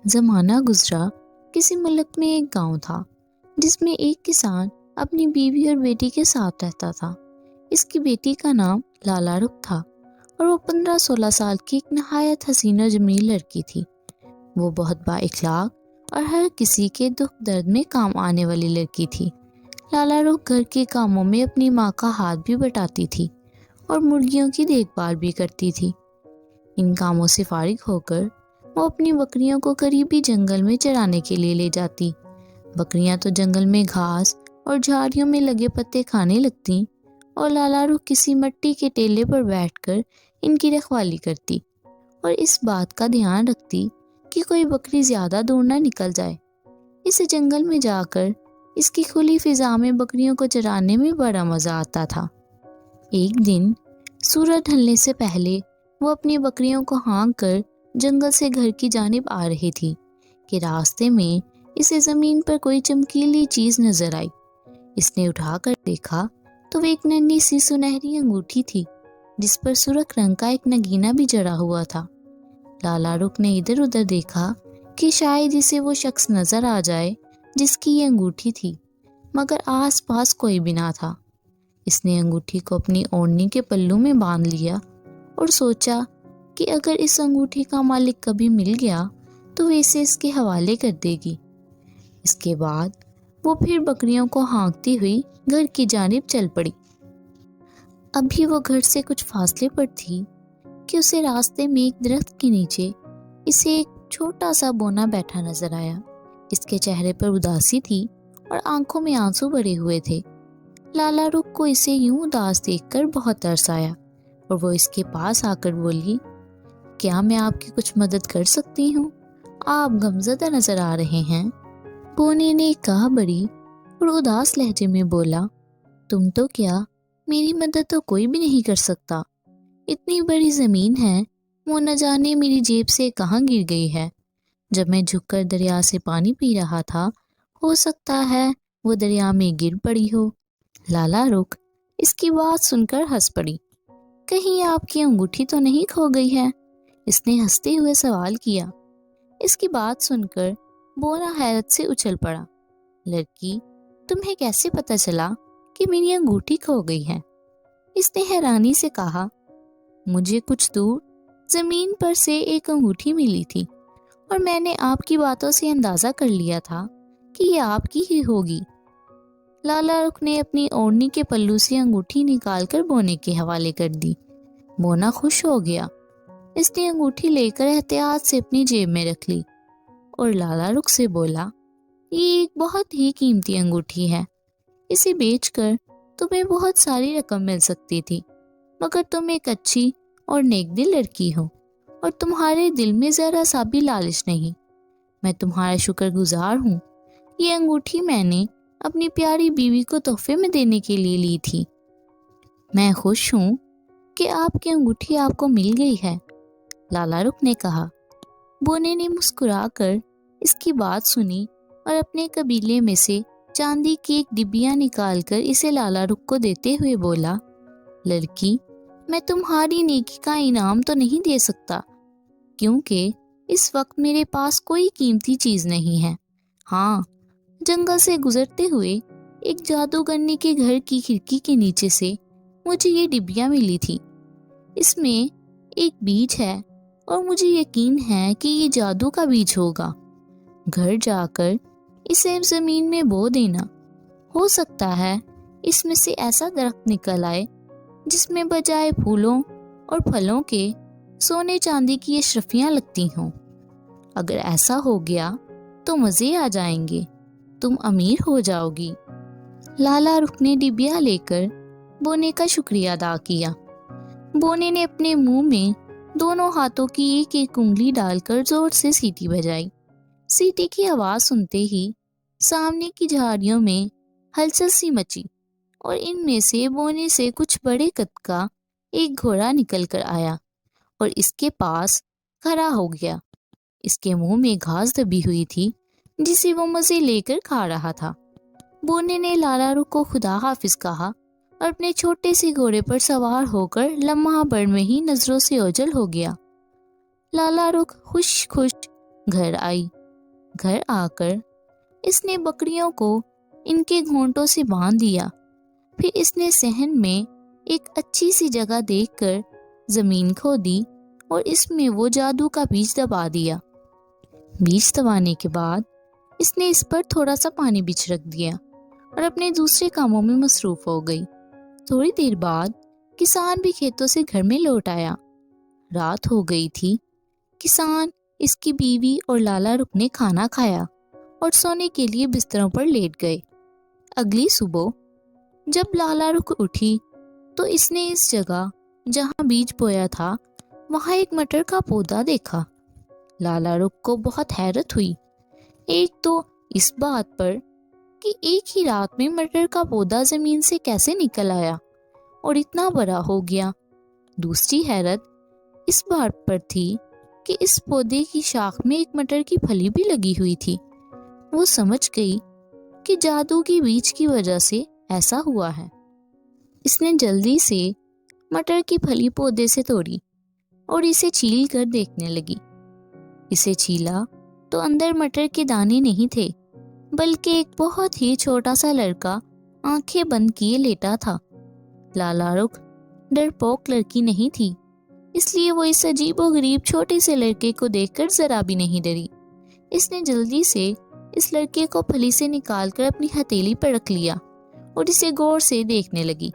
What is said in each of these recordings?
زمانہ گزرا، کسی ملک میں ایک گاؤں تھا جس میں ایک کسان اپنی بیوی اور بیٹی کے ساتھ رہتا تھا۔ اس کی بیٹی کا نام لالا رخ تھا اور وہ 15-16 سال کی ایک نہایت حسین و جمیل لڑکی تھی۔ وہ بہت با اخلاق اور ہر کسی کے دکھ درد میں کام آنے والی لڑکی تھی۔ لالا رخ گھر کے کاموں میں اپنی ماں کا ہاتھ بھی بٹاتی تھی اور مرغیوں کی دیکھ بھال بھی کرتی تھی۔ ان کاموں سے فارغ ہو کر وہ اپنی بکریوں کو قریبی جنگل میں چرانے کے لیے لے جاتی۔ بکریاں تو جنگل میں گھاس اور جھاڑیوں میں لگے پتے کھانے لگتیں اور لالا رخ کسی مٹی کے ٹیلے پر بیٹھ کر ان کی رکھوالی کرتی اور اس بات کا دھیان رکھتی کہ کوئی بکری زیادہ دور نہ نکل جائے۔ اس جنگل میں جا کر اس کی کھلی فضا میں بکریوں کو چرانے میں بڑا مزہ آتا تھا۔ ایک دن سورج ڈھلنے سے پہلے وہ اپنی بکریوں کو ہانک کر جنگل سے گھر کی جانب آ رہی تھی کہ راستے میں اسے زمین پر کوئی چمکیلی چیز نظر آئی۔ اس نے اٹھا کر دیکھا تو وہ ایک ننھی سی سنہری انگوٹھی تھی جس پر سرخ رنگ کا ایک نگینہ بھی جڑا ہوا تھا۔ لالا رخ نے ادھر ادھر دیکھا کہ شاید اسے وہ شخص نظر آ جائے جس کی یہ انگوٹھی تھی، مگر آس پاس کوئی بھی نہ تھا۔ اس نے انگوٹھی کو اپنی اوڑھنی کے پلو میں باندھ لیا اور سوچا کہ اگر اس انگوٹھی کا مالک کبھی مل گیا تو وہ اسے اس کے حوالے کر دے گی۔ اس کے بعد وہ پھر بکریوں کو ہانکتی ہوئی گھر کی جانب چل پڑی۔ ابھی وہ گھر سے کچھ فاصلے پر تھی کہ اسے راستے میں ایک درخت کے نیچے اسے ایک چھوٹا سا بونا بیٹھا نظر آیا۔ اس کے چہرے پر اداسی تھی اور آنکھوں میں آنسو بھرے ہوئے تھے۔ لالا رخ کو اسے یوں اداس دیکھ کر بہت ترس آیا اور وہ اس کے پاس آ کر بولی، کیا میں آپ کی کچھ مدد کر سکتی ہوں؟ آپ غمزدہ نظر آ رہے ہیں۔ بونے نے کہا بڑی اور اداس لہجے میں بولا، تم تو کیا، میری مدد تو کوئی بھی نہیں کر سکتا۔ اتنی بڑی زمین ہے، وہ نہ جانے میری جیب سے کہاں گر گئی ہے۔ جب میں جھک کر دریا سے پانی پی رہا تھا، ہو سکتا ہے وہ دریا میں گر پڑی ہو۔ لالا رخ اس کی بات سن کر ہنس پڑی۔ کہیں آپ کی انگوٹھی تو نہیں کھو گئی ہے؟ اس نے ہنستے ہوئے سوال کیا۔ اس کی بات سن کر بونا حیرت سے اچھل پڑا۔ لڑکی، تمہیں کیسے پتہ چلا کہ میری انگوٹھی کھو گئی ہے؟ اس نے حیرانی سے کہا۔ مجھے کچھ دور زمین پر سے ایک انگوٹھی ملی تھی اور میں نے آپ کی باتوں سے اندازہ کر لیا تھا کہ یہ آپ کی ہی ہوگی۔ لالا رخ نے اپنی اوڑھنی کے پلو سے انگوٹھی نکال کر بونے کے حوالے کر دی۔ بونا خوش ہو گیا۔ اس نے انگوٹھی لے کر احتیاط سے اپنی جیب میں رکھ لی اور لالا رخ سے بولا، یہ ایک بہت ہی قیمتی انگوٹھی ہے، اسے بیچ کر تمہیں بہت ساری رقم مل سکتی تھی، مگر تم ایک اچھی اور نیک دل لڑکی ہو اور تمہارے دل میں ذرا سا بھی لالچ نہیں۔ میں تمہارا شکر گزار ہوں۔ یہ انگوٹھی میں نے اپنی پیاری بیوی کو تحفے میں دینے کے لیے لی تھی۔ میں خوش ہوں کہ آپ کی انگوٹھی آپ کو مل گئی ہے، لالا رخ نے کہا۔ بونے نے مسکرا کر اس کی بات سنی اور اپنے قبیلے میں سے چاندی کی ایک ڈبیا نکال کر اسے لالا رخ کو دیتے ہوئے بولا، لڑکی، میں تمہاری نیکی کا انعام تو نہیں دے سکتا کیونکہ اس وقت میرے پاس کوئی قیمتی چیز نہیں ہے۔ ہاں، جنگل سے گزرتے ہوئے ایک جادوگرنی کے گھر کی کھڑکی کے نیچے سے مجھے یہ ڈبیا ملی تھی۔ اس میں ایک بیج ہے اور مجھے یقین ہے کہ یہ جادو کا بیج ہوگا۔ گھر جا کر اسے زمین میں بو دینا، ہو سکتا ہے اس میں سے ایسا درخت نکل آئے جس میں بجائے پھولوں اور پھلوں کے سونے چاندی کی اشرفیاں لگتی ہوں۔ اگر ایسا ہو گیا تو مزے آ جائیں گے، تم امیر ہو جاؤ گی۔ لالا رخ نے ڈبیا لے کر بونے کا شکریہ ادا کیا۔ بونے نے اپنے منہ میں دونوں ہاتھوں کی ایک ایک انگلی ڈال کر زور سے سیٹی بجائی۔ سیٹی کی آواز سنتے ہی سامنے کی جھاڑیوں میں ہلچل سی مچی اور ان میں سے بونے سے کچھ بڑے قد کا ایک گھوڑا نکل کر آیا اور اس کے پاس کھڑا ہو گیا۔ اس کے منہ میں گھاس دبی ہوئی تھی جسے وہ مزے لے کر کھا رہا تھا۔ بونے نے لالا رخ کو خدا حافظ کہا اور اپنے چھوٹے سے گھوڑے پر سوار ہو کر لمحہ بھر میں ہی نظروں سے اوجھل ہو گیا۔ لالا رخ خوش گھر آئی گھر آ کر اس نے بکریوں کو ان کے گھونٹوں سے باندھ دیا۔ پھر اس نے صحن میں ایک اچھی سی جگہ دیکھ کر زمین کھودی اور اس میں وہ جادو کا بیج دبا دیا۔ بیج دبانے کے بعد اس نے اس پر تھوڑا سا پانی بچھ رکھ دیا اور اپنے دوسرے کاموں میں مصروف ہو گئی۔ تھوڑی دیر بعد کسان بھی کھیتوں سے گھر میں لوٹ آیا۔ رات ہو گئی تھی۔ کسان، اس کی بیوی اور لالا رخ نے کھانا کھایا اور سونے کے لیے بستروں پر لیٹ گئے۔ اگلی صبح جب لالا رخ اٹھی تو اس نے اس جگہ جہاں بیج بویا تھا وہاں ایک مٹر کا پودا دیکھا۔ لالا رخ کو بہت حیرت ہوئی، ایک تو اس بات پر کہ ایک ہی رات میں مٹر کا پودا زمین سے کیسے نکل آیا اور اتنا بڑا ہو گیا۔ دوسری حیرت اس بات پر تھی کہ اس پودے کی شاخ میں ایک مٹر کی پھلی بھی لگی ہوئی تھی۔ وہ سمجھ گئی کہ جادو کی بیج کی وجہ سے ایسا ہوا ہے۔ اس نے جلدی سے مٹر کی پھلی پودے سے توڑی اور اسے چھیل کر دیکھنے لگی۔ اسے چھیلا تو اندر مٹر کے دانے نہیں تھے، بلکہ ایک بہت ہی چھوٹا سا لڑکا آنکھیں بند کیے لیٹا تھا۔ لالا رخ ڈرپوک لڑکی نہیں تھی، اس لیے وہ اس عجیب و غریب چھوٹے سے لڑکے کو دیکھ کر ذرا بھی نہیں ڈری۔ اس نے جلدی سے اس لڑکے کو پھلی سے نکال کر اپنی ہتھیلی پر رکھ لیا اور اسے غور سے دیکھنے لگی۔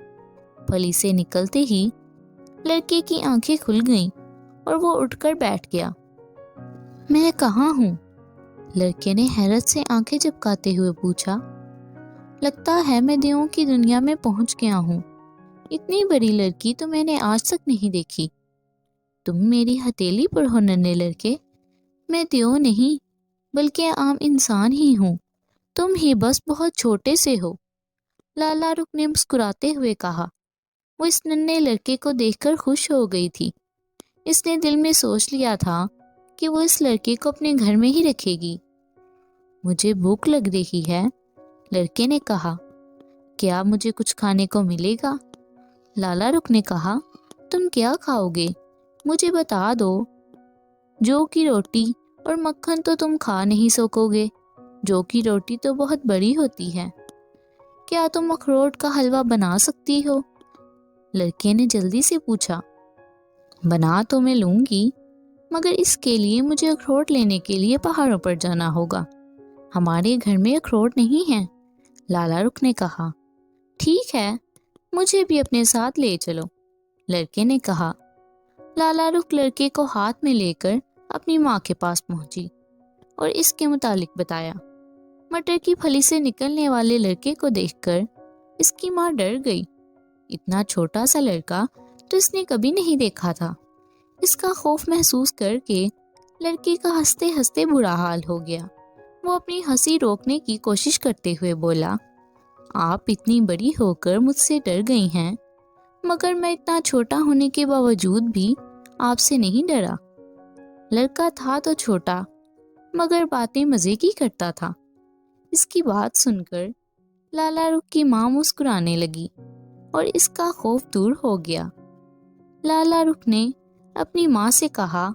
پھلی سے نکلتے ہی لڑکے کی آنکھیں کھل گئیں اور وہ اٹھ کر بیٹھ گیا۔ میں کہاں ہوں؟ لڑکے نے حیرت سے آنکھیں جھپکاتے ہوئے پوچھا۔ لگتا ہے میں دیووں کی دنیا میں پہنچ گیا ہوں۔ اتنی بڑی لڑکی تو میں نے آج تک نہیں دیکھی۔ تم میری ہتھیلی پر ہو ننھے لڑکے؟ میں دیو نہیں بلکہ عام انسان ہی ہوں، تم ہی بس بہت چھوٹے سے ہو، لالا رخ نے مسکراتے ہوئے کہا۔ وہ اس ننھے لڑکے کو دیکھ کر خوش ہو گئی تھی۔ اس نے دل میں سوچ لیا تھا کہ وہ اس لڑکے کو اپنے گھر میں ہی رکھے گی۔ مجھے بھوک لگ رہی ہے، لڑکے نے کہا۔ کیا مجھے کچھ کھانے کو ملے گا؟ لالا رخ نے کہا۔ تم کیا کھاؤ گے؟ مجھے بتا دو۔ جو کی روٹی اور مکھن تو تم کھا نہیں سکو گے، جو کی روٹی تو بہت بڑی ہوتی ہے۔ کیا تم اخروٹ کا حلوہ بنا سکتی ہو؟ لڑکے نے جلدی سے پوچھا۔ بنا تو میں لوں گی، مگر اس کے لیے مجھے اخروٹ لینے کے لیے پہاڑوں پر جانا ہوگا۔ ہمارے گھر میں اخروٹ نہیں ہیں، لالا رخ نے کہا۔ ٹھیک ہے، مجھے بھی اپنے ساتھ لے چلو، لڑکے نے کہا۔ لالا رخ لڑکے کو ہاتھ میں لے کر اپنی ماں کے پاس پہنچی اور اس کے متعلق بتایا۔ مٹر کی پھلی سے نکلنے والے لڑکے کو دیکھ کر اس کی ماں ڈر گئی۔ اتنا چھوٹا سا لڑکا تو اس نے کبھی نہیں دیکھا تھا۔ اس کا خوف محسوس کر کے لڑکی کا ہنستے ہنستے برا حال ہو گیا۔ وہ اپنی ہنسی روکنے کی کوشش کرتے ہوئے بولا، آپ اتنی بڑی ہو کر مجھ سے ڈر گئی ہیں، مگر میں اتنا چھوٹا ہونے کے باوجود بھی آپ سے نہیں ڈرا۔ لڑکا تھا تو چھوٹا، مگر باتیں مزے کی کرتا تھا۔ اس کی بات سن کر لالا رخ کی ماں مسکرانے لگی اور اس کا خوف دور ہو گیا۔ لالا رخ نے اپنی ماں سے کہا،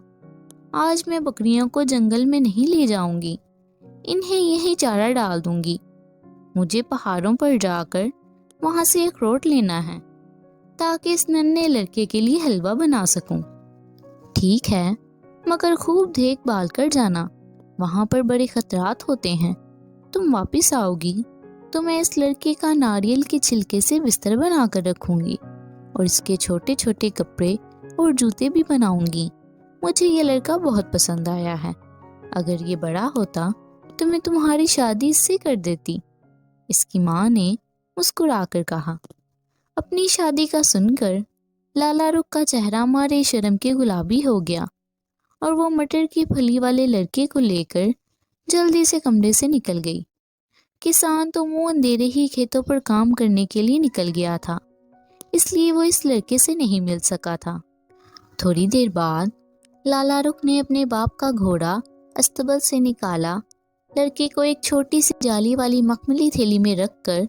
آج میں بکریوں کو جنگل میں نہیں لے جاؤں گی، انہیں یہی چارہ ڈال دوں گی۔ مجھے پہاڑوں پر جا کر وہاں سے اخروٹ لینا ہے تاکہ اس ننھے لڑکے کے لیے حلوہ بنا سکوں۔ ٹھیک ہے، مگر خوب دیکھ بھال کر جانا، وہاں پر بڑے خطرات ہوتے ہیں۔ تم واپس آؤ گی تو میں اس لڑکے کا ناریل کے چھلکے سے بستر بنا کر رکھوں گی اور اس کے چھوٹے چھوٹے کپڑے اور جوتے بھی بناؤں گی۔ مجھے یہ لڑکا بہت پسند آیا ہے، اگر یہ بڑا ہوتا تو میں تمہاری شادی اس سے کر دیتی۔ اس کی ماں نے مسکرا کر کہا۔ اپنی شادی کا سن کر لالا رخ کا چہرہ مارے شرم کے گلابی ہو گیا اور وہ مٹر کی پھلی والے لڑکے کو لے کر جلدی سے کمرے سے نکل گئی۔ کسان تو منہ اندھیرے ہی کھیتوں پر کام کرنے کے لیے نکل گیا تھا، اس لیے وہ اس لڑکے سے نہیں مل سکا تھا۔ تھوڑی دیر بعد لالا رخ نے اپنے باپ کا گھوڑا استبل سے نکالا، لڑکے کو ایک چھوٹی سی جالی والی مخملی تھیلی میں رکھ کر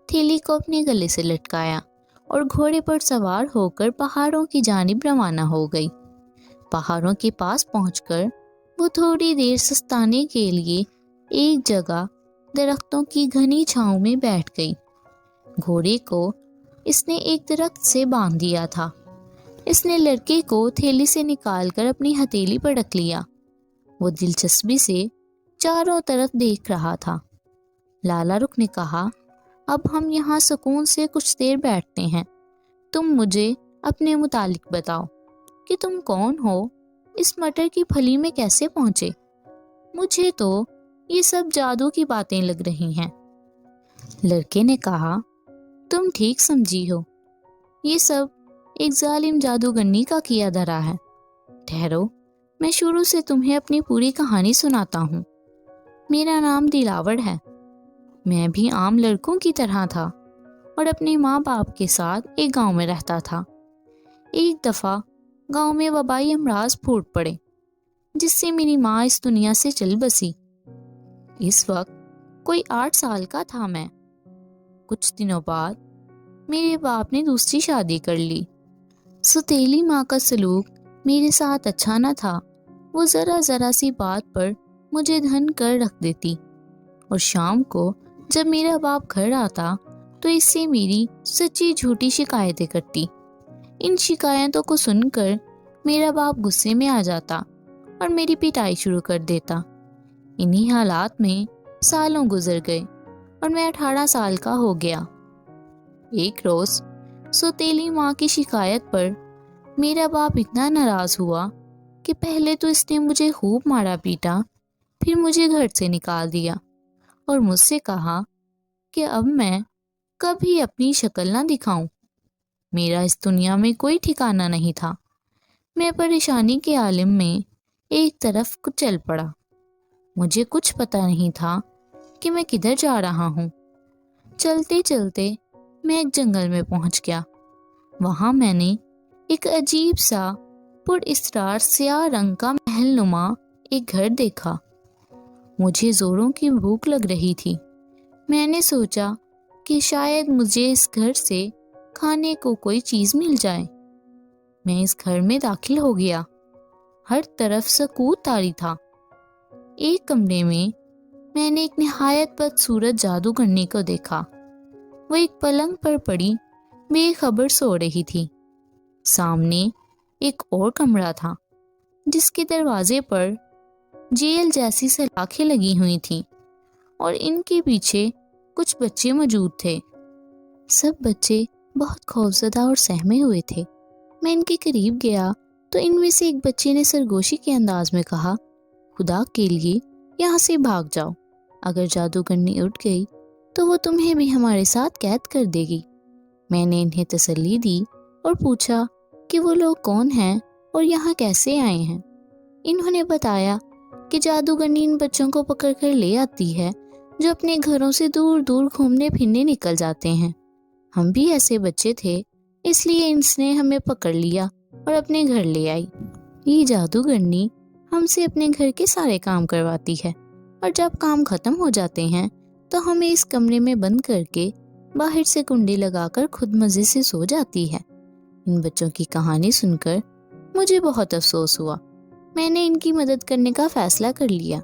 تھیلی کو اپنے گلے سے لٹکایا اور گھوڑے پر سوار ہو کر پہاڑوں کی جانب روانہ ہو گئی۔ پہاڑوں کے پاس پہنچ کر وہ تھوڑی دیر سستانے کے لیے ایک جگہ درختوں کی گھنی چھاؤں میں بیٹھ گئی۔ گھوڑے کو اس نے ایک درخت سے باندھ دیا تھا۔ اس نے لڑکے کو تھیلی سے نکال کر اپنی ہتھیلی پر رکھ لیا۔ وہ دلچسپی سے چاروں طرف دیکھ رہا تھا۔ لالا رخ نے کہا، اب ہم یہاں سکون سے کچھ دیر بیٹھتے ہیں۔ تم مجھے اپنے متعلق بتاؤ کہ تم کون ہو، اس مٹر کی پھلی میں کیسے پہنچے؟ مجھے تو یہ سب جادو کی باتیں لگ رہی ہیں۔ لڑکے نے کہا، تم ٹھیک سمجھی ہو، یہ سب ایک ظالم جادوگرنی کا کیا دھرا ہے۔ ٹھہرو، میں شروع سے تمہیں اپنی پوری کہانی سناتا ہوں۔ میرا نام دلاور ہے۔ میں بھی عام لڑکوں کی طرح تھا اور اپنے ماں باپ کے ساتھ ایک گاؤں میں رہتا تھا۔ ایک دفعہ گاؤں میں وبائی امراض پھوٹ پڑے، جس سے میری ماں اس دنیا سے چل بسی۔ اس وقت کوئی 8 سال کا تھا میں۔ کچھ دنوں بعد میرے باپ نے دوسری شادی کر لی۔ سوتیلی ماں کا سلوک میرے ساتھ اچھا نہ تھا۔ وہ ذرا سی بات پر مجھے دھن کر رکھ دیتی، اور شام کو جب میرا باپ گھر آتا تو اس سے میری سچی جھوٹی شکایتیں کرتی۔ ان شکایتوں کو سن کر میرا باپ غصے میں آ جاتا اور میری پٹائی شروع کر دیتا۔ انہی حالات میں سالوں گزر گئے اور میں 18 سال کا ہو گیا۔ ایک روز سوتیلی ماں کی شکایت پر میرا باپ اتنا ناراض ہوا کہ پہلے تو اس نے مجھے خوب مارا پیٹا، پھر مجھے گھر سے نکال دیا اور مجھ سے کہا کہ اب میں کبھی اپنی شکل نہ دکھاؤں۔ میرا اس دنیا میں کوئی ٹھکانہ نہیں تھا۔ میں پریشانی کے عالم میں ایک طرف کو چل پڑا۔ مجھے کچھ پتہ نہیں تھا کہ میں کدھر جا رہا ہوں۔ چلتے چلتے میں ایک جنگل میں پہنچ گیا۔ وہاں میں نے ایک عجیب سا پر اسرار سیاہ رنگ کا محل نما ایک گھر دیکھا۔ مجھے زوروں کی بھوک لگ رہی تھی۔ میں نے سوچا کہ شاید مجھے اس گھر سے کھانے کو کوئی چیز مل جائے۔ میں اس گھر میں داخل ہو گیا۔ ہر طرف سکوت طاری تھا۔ ایک کمرے میں نے ایک نہایت بدصورت جادوگرنی کو دیکھا۔ وہ ایک پلنگ پر پڑی بے خبر سو رہی تھی۔ سامنے ایک اور کمرہ تھا جس کے دروازے پر جیل جیسی سلاخیں لگی ہوئی تھیں، اور ان کے پیچھے کچھ بچے موجود تھے۔ سب بچے بہت خوفزدہ اور سہمے ہوئے تھے۔ میں ان کے قریب گیا تو ان میں سے ایک بچے نے سرگوشی کے انداز میں کہا، خدا کے لیے یہاں سے بھاگ جاؤ، اگر جادوگرنی اٹھ گئی تو وہ تمہیں بھی ہمارے ساتھ قید کر دے گی۔ میں نے انہیں تسلی دی اور پوچھا کہ وہ لوگ کون ہیں اور یہاں کیسے آئے ہیں۔ انہوں نے بتایا کہ جادوگرنی ان بچوں کو پکڑ کر لے آتی ہے جو اپنے گھروں سے دور دور گھومنے پھرنے نکل جاتے ہیں۔ ہم بھی ایسے بچے تھے، اس لیے اس نے ہمیں پکڑ لیا اور اپنے گھر لے آئی۔ یہ جادوگرنی ہم سے اپنے گھر کے سارے کام کرواتی ہے، اور جب کام ختم ہو جاتے ہیں تو ہمیں اس کمرے میں بند کر کے باہر سے کنڈی لگا کر خود مزے سے سو جاتی ہے۔ ان بچوں کی کہانی سن کر مجھے بہت افسوس ہوا۔ میں نے ان کی مدد کرنے کا فیصلہ کر لیا۔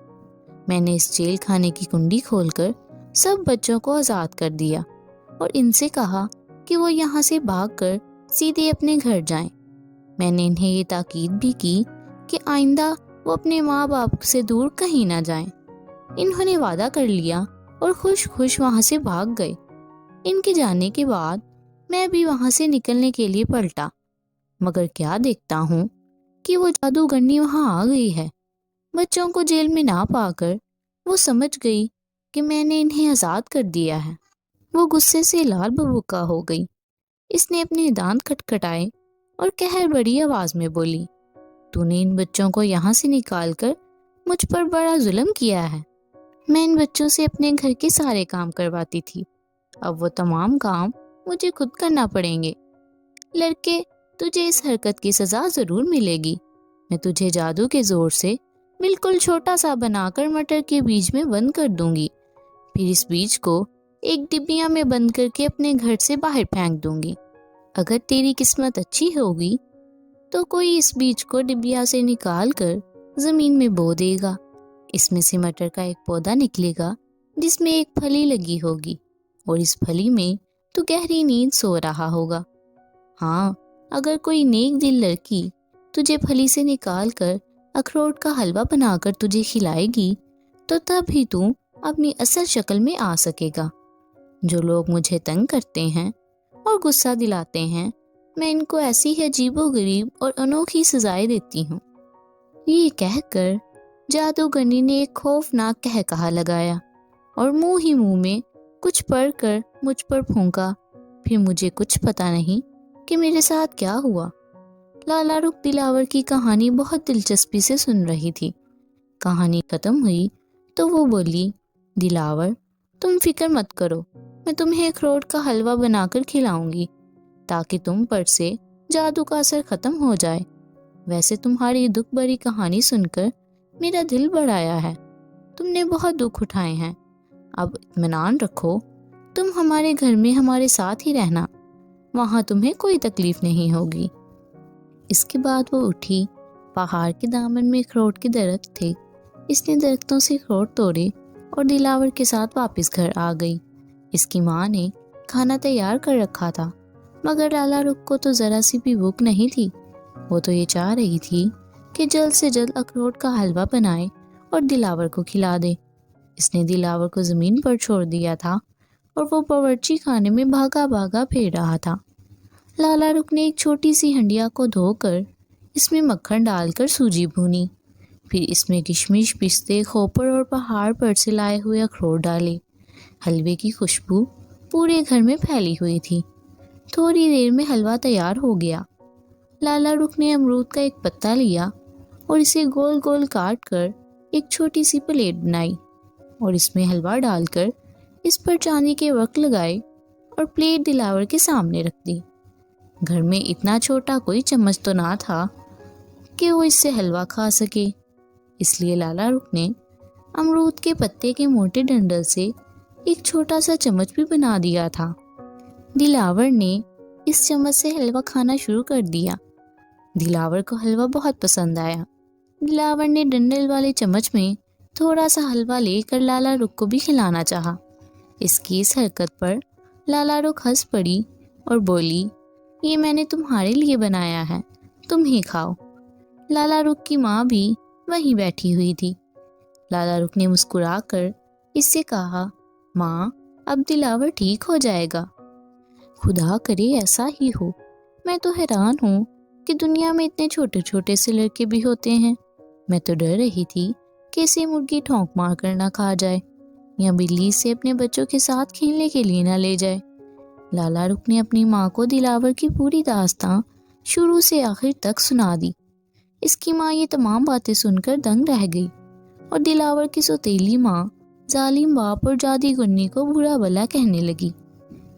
میں نے اس جیل خانے کی کنڈی کھول کر سب بچوں کو آزاد کر دیا اور ان سے کہا کہ وہ یہاں سے بھاگ کر سیدھے اپنے گھر جائیں۔ میں نے انہیں یہ تاکید بھی کی کہ آئندہ وہ اپنے ماں باپ سے دور کہیں نہ جائیں۔ انہوں نے وعدہ کر لیا اور خوش خوش وہاں سے بھاگ گئے۔ ان کے جانے کے بعد میں بھی وہاں سے نکلنے کے لیے پلٹا، مگر کیا دیکھتا ہوں کہ وہ جادوگرنی وہاں آ گئی ہے۔ بچوں کو جیل میں نہ پا کر وہ سمجھ گئی کہ میں نے انہیں آزاد کر دیا ہے۔ وہ غصے سے لال بھبکا ہو گئی۔ اس نے اپنے دانت کھٹکھٹائے اور قہر بڑی آواز میں بولی، تو نے ان بچوں کو یہاں سے نکال کر مجھ پر بڑا ظلم کیا ہے۔ میں ان بچوں سے اپنے گھر کے سارے کام کرواتی تھی، اب وہ تمام کام مجھے خود کرنا پڑیں گے۔ لڑکے، تجھے اس حرکت کی سزا ضرور ملے گی۔ میں تجھے جادو کے زور سے بالکل چھوٹا سا بنا کر مٹر کے بیج میں بند کر دوں گی، پھر اس بیج کو ایک ڈبیا میں بند کر کے اپنے گھر سے باہر پھینک دوں گی۔ اگر تیری قسمت اچھی ہوگی تو کوئی اس بیج کو ڈبیا سے نکال کر زمین میں بو دے گا، اس میں سے مٹر کا ایک پودا نکلے گا جس میں ایک پھلی لگی ہوگی، اور اس پھلی میں تو گہری نیند سو رہا ہوگا۔ ہاں، اگر کوئی نیک دل لڑکی تجھے پھلی سے نکال کر اخروٹ کا حلوہ بنا کر تجھے کھلائے گی تو تب ہی تو اپنی اصل شکل میں آ سکے گا۔ جو لوگ مجھے تنگ کرتے ہیں اور غصہ دلاتے ہیں، میں ان کو ایسی ہی عجیب و غریب اور انوکھی سزائیں دیتی ہوں۔ یہ کہہ کر جادوگرنی نے ایک خوفناک قہقہہ لگایا اور منہ ہی منہ میں کچھ پڑھ کر مجھ پر پھونکا۔ پھر مجھے کچھ پتا نہیں کہ میرے ساتھ کیا ہوا۔ لالا رخ دلاور کی کہانی بہت دلچسپی سے سن رہی تھی۔ کہانی ختم ہوئی تو وہ بولی، دلاور تم فکر مت کرو، میں تمہیں اخروٹ کا حلوہ بنا کر کھلاؤں گی تاکہ تم پر سے جادو کا اثر ختم ہو جائے۔ ویسے تمہاری دکھ بھری کہانی سن کر میرا دل بڑھایا ہے، تم نے بہت دکھ اٹھائے ہیں۔ اب اطمینان رکھو، تم ہمارے گھر میں ہمارے ساتھ ہی رہنا، وہاں تمہیں کوئی تکلیف نہیں ہوگی۔ اس کے بعد وہ اٹھی۔ پہاڑ کے دامن میں اخروٹ کے درخت تھے، اس نے درختوں سے اخروٹ توڑے اور دلاور کے ساتھ واپس گھر آ گئی۔ اس کی ماں نے کھانا تیار کر رکھا تھا، مگر لالا رخ کو تو ذرا سی بھی بھوک نہیں تھی۔ وہ تو یہ چاہ رہی تھی کہ جلد سے جلد اخروٹ کا حلوہ بنائے اور دلاور کو کھلا دے۔ اس نے دلاور کو زمین پر چھوڑ دیا تھا اور وہ باورچی خانے میں بھاگا بھاگا پھر رہا تھا۔ لالا رخ نے ایک چھوٹی سی ہنڈیا کو دھو کر اس میں مکھن ڈال کر سوجی بھونی، پھر اس میں کشمش، پستے، کھوپر اور پہاڑ پر سے لائے ہوئے اخروٹ ڈالے۔ حلوے کی خوشبو پورے گھر میں پھیلی ہوئی تھی۔ تھوڑی دیر میں حلوہ تیار ہو گیا۔ لالا رخ نے امرود کا ایک پتا لیا اور اسے گول گول کاٹ کر ایک چھوٹی سی پلیٹ بنائی اور اس میں حلوہ ڈال کر اس پر چاندی کے ورق لگائے اور پلیٹ دلاور کے سامنے رکھ دی۔ گھر میں اتنا چھوٹا کوئی چمچ تو نہ تھا کہ وہ اس سے حلوہ کھا سکے، اس لیے لالا رخ نے امرود کے پتے کے موٹے ڈنڈل سے ایک چھوٹا سا چمچ بھی بنا دیا تھا۔ دلاور نے اس چمچ سے حلوہ کھانا شروع کر دیا۔ دلاور کو حلوہ بہت پسند آیا۔ دلاور نے ڈنڈل والے چمچ میں تھوڑا سا حلوہ لے کر لالا رخ کو بھی کھلانا چاہا۔ اس کی اس حرکت پر لالا رخ ہنس پڑی اور بولی، یہ میں نے تمہارے لیے بنایا ہے، تم ہی کھاؤ۔ لالا رخ کی ماں بھی وہیں بیٹھی ہوئی تھی۔ لالا رخ نے مسکرا کر اس سے کہا، ماں اب دلاور ٹھیک ہو جائے گا۔ خدا کرے ایسا ہی ہو، میں تو حیران ہوں کہ دنیا میں اتنے چھوٹے چھوٹے سے لڑکے بھی ہوتے ہیں۔ میں تو ڈر رہی تھی کہ اسے مرغی ٹھونک مار کر نہ کھا جائے یا بلی سے اپنے بچوں کے ساتھ کھیلنے کے لیے نہ لے جائے۔ لالا رخ نے اپنی ماں کو دلاور کی پوری داستان شروع سے آخر تک سنا دی۔ اس کی ماں یہ تمام باتیں سن کر دنگ رہ گئی اور دلاور کی سوتیلی ماں ظالم باپ اور جادوگرنی کو برا بھلا کہنے لگی۔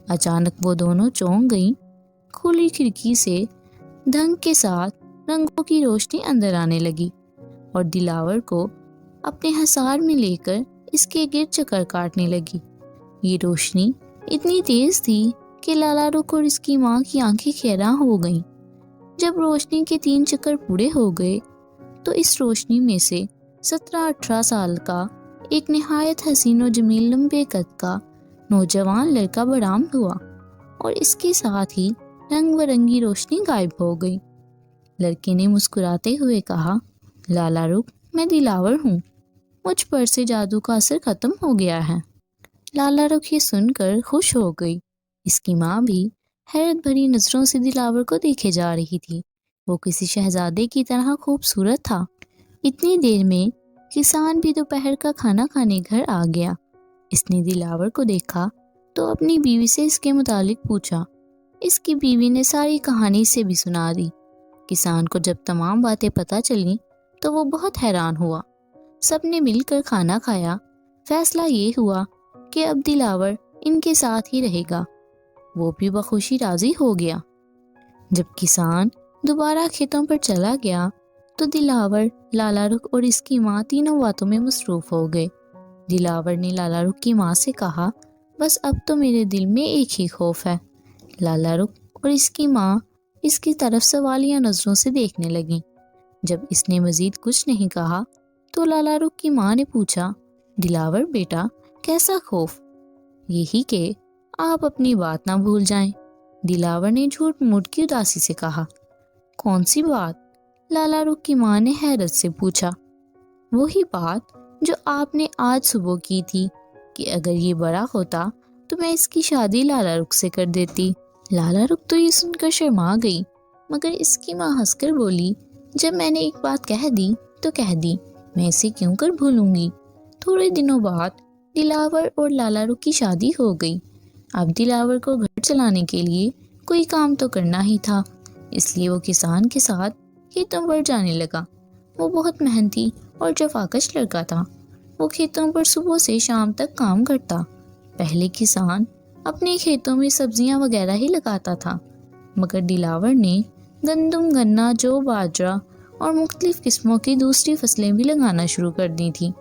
اچانک وہ دونوں چونک گئیں۔ کھلی کھڑکی سے دھنگ کے ساتھ رنگوں کی روشنی اندر آنے لگی اور دلاور کو اپنے حصار میں لے کر اس کے گرد چکر کاٹنے لگی۔ یہ روشنی اتنی تیز تھی کہ لالا رخ اور اس کی ماں کی آنکھیں خیراں ہو گئیں۔ جب روشنی کے 3 چکر پورے ہو گئے تو اس روشنی میں سے 17-18 سال کا ایک نہایت حسین و جمیل لمبے قد کا نوجوان لڑکا برآمد ہوا اور اس کے ساتھ ہی رنگ برنگی روشنی غائب ہو گئی۔ لڑکے نے مسکراتے ہوئے کہا، لالا رخ میں دلاور ہوں، مجھ پر سے جادو کا اثر ختم ہو گیا ہے۔ لالا رخ یہ سن کر خوش ہو گئی۔ اس کی ماں بھی حیرت بھری نظروں سے دلاور کو دیکھے جا رہی تھی۔ وہ کسی شہزادے کی طرح خوبصورت تھا۔ اتنی دیر میں کسان بھی دوپہر کا کھانا کھانے گھر آ گیا۔ اس نے دلاور کو دیکھا تو اپنی بیوی سے اس کے متعلق پوچھا۔ اس کی بیوی نے ساری کہانی سے بھی سنا دی۔ کسان کو جب تمام باتیں پتہ چلیں تو وہ بہت حیران ہوا۔ سب نے مل کر کھانا کھایا۔ فیصلہ یہ ہوا کہ اب دلاور ان کے ساتھ ہی رہے گا۔ وہ بھی بخوشی راضی ہو گیا۔ جب کسان دوبارہ کھیتوں پر چلا گیا تو دلاور، لالا رخ اور اس کی ماں تینوں باتوں میں مصروف ہو گئے۔ دلاور نے لالا رخ کی ماں سے کہا، بس اب تو میرے دل میں ایک ہی خوف ہے۔ لالا رخ اور اس کی ماں اس کی طرف سوالیہ نظروں سے دیکھنے لگیں۔ جب اس نے مزید کچھ نہیں کہا تو لالا رخ کی ماں نے پوچھا، دلاور بیٹا کیسا خوف؟ یہی کہ آپ اپنی بات نہ بھول جائیں۔ دلاور نے جھوٹ موٹ کی اداسی سے کہا۔ کون سی بات؟ لالا رخ کی ماں نے حیرت سے پوچھا۔ وہی بات جو آپ نے آج صبح کی تھی کہ اگر یہ بڑا ہوتا تو میں اس کی شادی لالا رخ سے کر دیتی۔ لالا رخ تو یہ سن کر شرما گئی، مگر اس کی ماں ہنس کر بولی، جب میں نے ایک بات کہہ دی تو کہہ دی، میں اسے کیوں کر بھولوں گی۔ تھوڑے دنوں بعد دلاور اور لالا رخ کی شادی ہو گئی۔ اب دلاور کو گھر چلانے کے لیے کوئی کام تو کرنا ہی تھا، اس لیے وہ کسان کے ساتھ کھیتوں پر جانے لگا۔ وہ بہت محنتی اور جفاکش لڑکا تھا۔ وہ کھیتوں پر صبح سے شام تک کام کرتا۔ پہلے کسان اپنے کھیتوں میں سبزیاں وغیرہ ہی لگاتا تھا، مگر دلاور نے گندم، گنا، جو، باجرا اور مختلف قسموں کی دوسری فصلیں بھی لگانا شروع کر دی تھیں،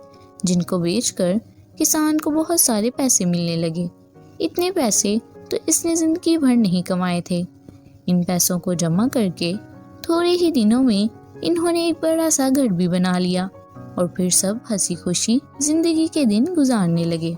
جن کو بیچ کر کسان کو بہت سارے پیسے ملنے لگے۔ اتنے پیسے تو اس نے زندگی بھر نہیں کمائے تھے۔ ان پیسوں کو جمع کر کے تھوڑے ہی دنوں میں انہوں نے ایک بڑا سا گھر بھی بنا لیا، اور پھر سب ہنسی خوشی زندگی کے دن گزارنے لگے۔